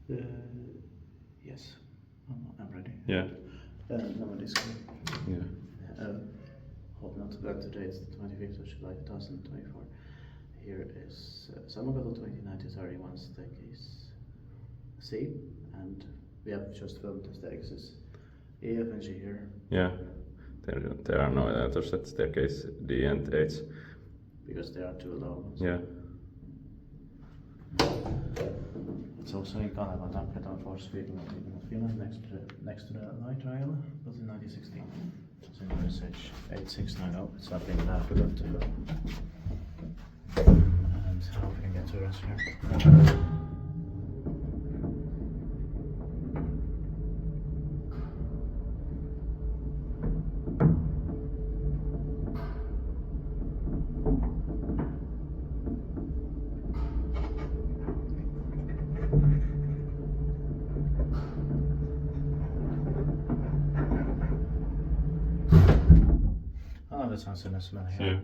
Uh, yes, I'm ready. Yeah. Number disco. Yeah. Hope not to forget today, it's the 25th of July 2024. Here is Sammonkatu 29 to 31 staircase C, and we have just filmed the staircases E, F, and G here. Yeah. There are no others at staircase D and H. Because they are too low. So. Yeah. It's also in Kaleva, Tampere, for speaking of Finland, next to the light rail, built in 1916. It's in message 8690. It's something that I forgot to film. And how we can get to us here. Oh, that sounds nice, man. Yeah.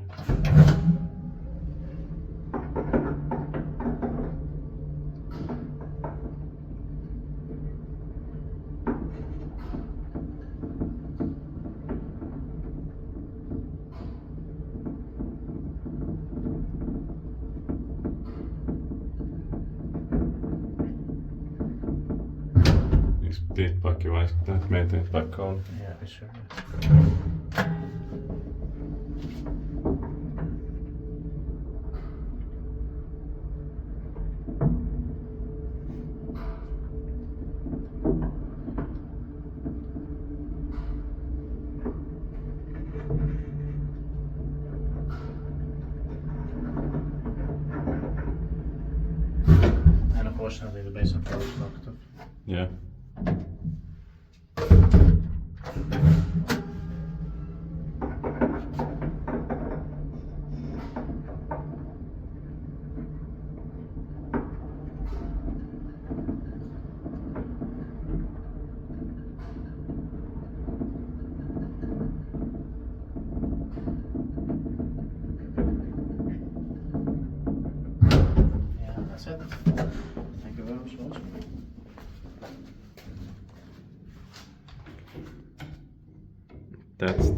Dit pakje wijs ik dat mee in het pak komen. Yeah, for sure. And unfortunately, the basement floor is locked up. Yeah. Yeah, that's it. Thank you very much for watching. That's